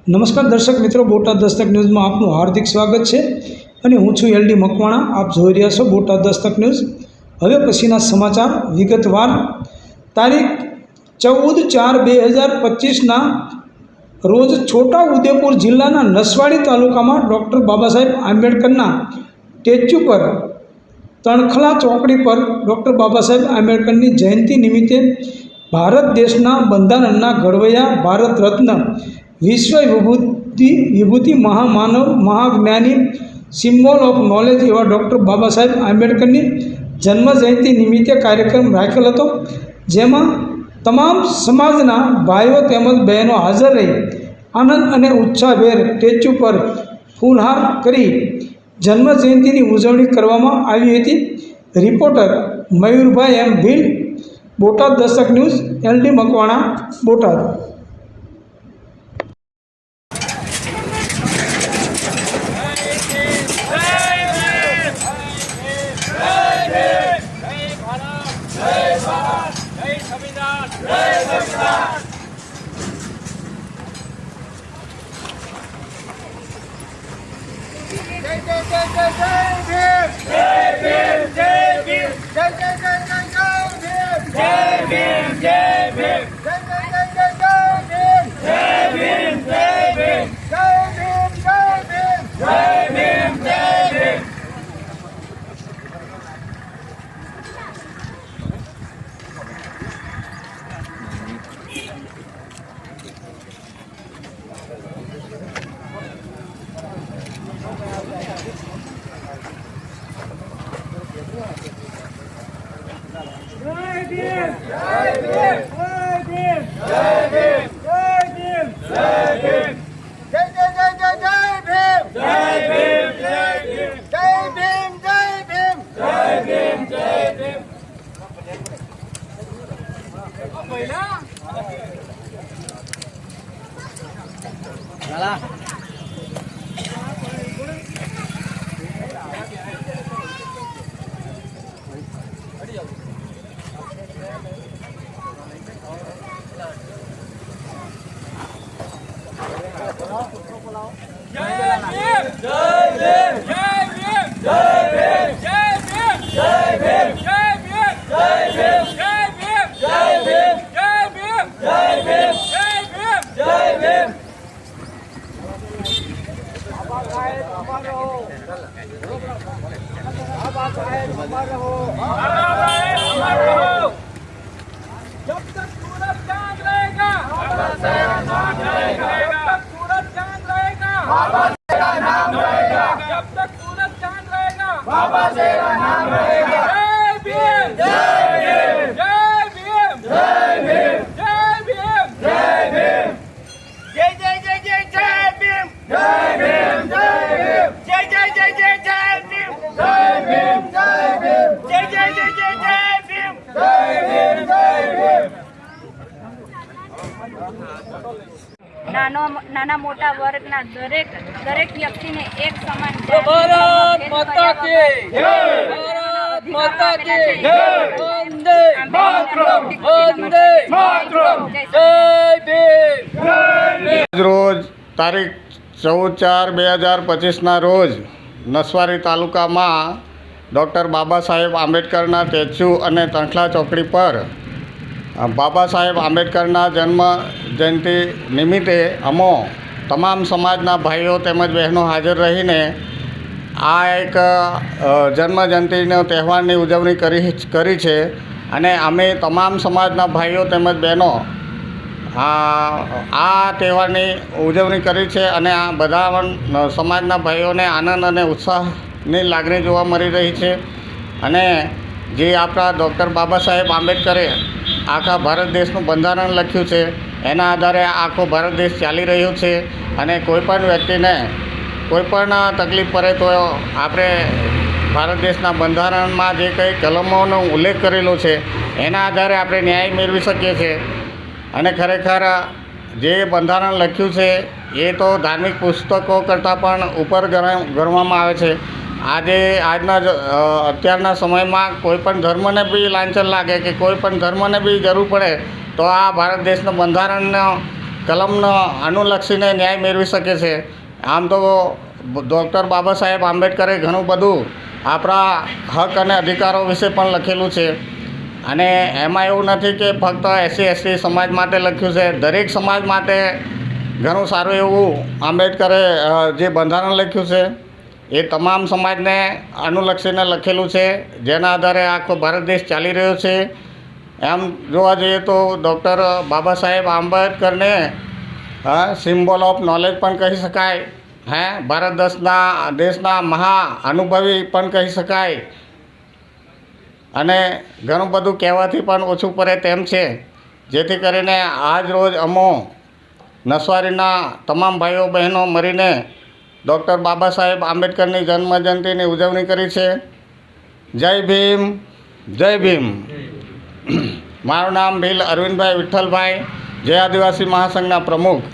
નમસ્કાર દર્શક મિત્રો, બોટાદ દસ્તક ન્યૂઝમાં આપનું હાર્દિક સ્વાગત છે અને હું છું LD મકવાણા. આપ જોઈ રહ્યા છો બોટાદ દસ્તક ન્યૂઝ. હવે પછીના સમાચાર વિગતવાર. તારીખ 14/4/2025ના રોજ છોટા ઉદેપુર જિલ્લાના નસવાડી તાલુકામાં ડૉક્ટર બાબા સાહેબ આંબેડકરના સ્ટેચ્યુ પર તણખલા ચોકડી પર ડૉક્ટર બાબા સાહેબ આંબેડકરની જયંતિ નિમિત્તે ભારત દેશના બંધારણના ઘડવૈયા, ભારત રત્ન, વિશ્વ વિભૂતિ મહામાનવ, મહાજ્ઞાની, સિમ્બોલ ઓફ નોલેજ એવા ડૉક્ટર બાબા સાહેબ આંબેડકરની જન્મજયંતિ નિમિત્તે કાર્યક્રમ રાખેલ હતો, જેમાં તમામ સમાજના ભાઈઓ તેમજ બહેનો હાજર રહી આનંદ અને ઉત્સાહભેર સ્ટેચ્યુ પર ફૂલહાર કરી જન્મજયંતિની ઉજવણી કરવામાં આવી હતી. Reporter Mayurbhai M. Bhil, Botad Dastak news, LD Makwana, Botad. जब तक सूरज चांद रहेगा, बाबा तेरा नाम रहेगा. जब तक सूरज चांद रहेगा, बाबा तेरा नाम रहेगा. जब तक सूरज चांद रहेगा, बाबा तेरा नाम रहेगा. जय भीम, जय भीम, जय भीम, जय भीम, जय भीम, जय भीम. जय जय जय जय जय भीम, जय भीम, जय भीम. जय जय जय जय जय भीम, जय भीम, जय भीम. जय जय जय जय जय भीम, जय भीम, जय भीम. નાના મોટા વર્ગના દરેક વ્યક્તિને એક સમાન ભારત માતા કી જય, ભારત માતા કી જય, વંદે માતરમ, વંદે માતરમ, જય ભીમ, જય ભીમ. રોજ તારીખ 14/4/2025ના રોજ નસવાડી તાલુકામાં ડૉક્ટર બાબા સાહેબ આંબેડકરના સ્ટેચ્યુ અને તણખલા ચોકડી પર બાબા સાહેબ આંબેડકરના જન્મ જયંતિ નિમિત્તે અમો તમામ સમાજના ભાઈઓ તેમજ બહેનો હાજર રહીને આ એક જન્મજયંતિનો તહેવારની ઉજવણી કરી છે. અને અમે તમામ સમાજના ભાઈઓ તેમજ બહેનો આ તહેવારની ઉજવણી કરી છે. અને આ બધા સમાજના ભાઈઓને આનંદ અને ઉત્સાહની લાગણી જોવા મળી રહી છે. અને જે આપણા ડૉક્ટર બાબા સાહેબ આંબેડકરે આખા ભારત દેશનું બંધારણ લખ્યું છે, એના આધારે આખો ભારત દેશ ચાલી રહ્યો છે. અને કોઈપણ વ્યક્તિને કોઈપણ તકલીફ પડે તો આપણે ભારત દેશના બંધારણમાં જે કંઈ કલમોનો ઉલ્લેખ કરેલો છે એના આધારે આપણે ન્યાય મેળવી શકીએ છીએ. અને ખરેખર જે બંધારણ લખ્યું છે એ તો ધાર્મિક પુસ્તકો કરતાં પણ ઉપર ગણવામાં આવે છે. આજના અત્યારના સમયમાં કોઈપણ ધર્મને બી લાંછન લાગે કે કોઈપણ ધર્મને બી જરૂર પડે તો આ ભારત દેશનું બંધારણનો કલમનો અનુલક્ષીને ન્યાય મેળવી શકે છે. આમ તો ડૉક્ટર બાબા સાહેબ આંબેડકરે ઘણું બધું આપણા હક અને અધિકારો વિશે પણ લખેલું છે. અને એમાં એવું નથી કે ફક્ત SC/ST સમાજ માટે લખ્યું છે. દરેક સમાજ માટે ઘણું સારું એવું આંબેડકરે જે બંધારણ લખ્યું છે એ તમામ સમાજને અનુલક્ષીને લખેલું છે, જેના આધારે આખો ભારત દેશ ચાલી રહ્યો છે. એમ જોવા જઈએ તો doctor Baba Saheb આંબેડકરને symbol of knowledge પણ કહી શકાય, ભારત દેશના મહાઅનુભવી પણ કહી શકાય. અને ઘણું બધું કહેવાથી પણ ઓછું પડે તેમ છે. જેથી કરીને આજ રોજ અમો નસવાડીના તમામ ભાઈઓ બહેનો મળીને ડૉક્ટર બાબા સાહેબ આંબેડકરની જન્મજયંતિની ઉજવણી કરી છે. જય ભીમ, જય ભીમ. મારું નામ ભીલ અરવિંદભાઈ વિઠ્ઠલભાઈ, જય આદિવાસી મહાસંઘના પ્રમુખ.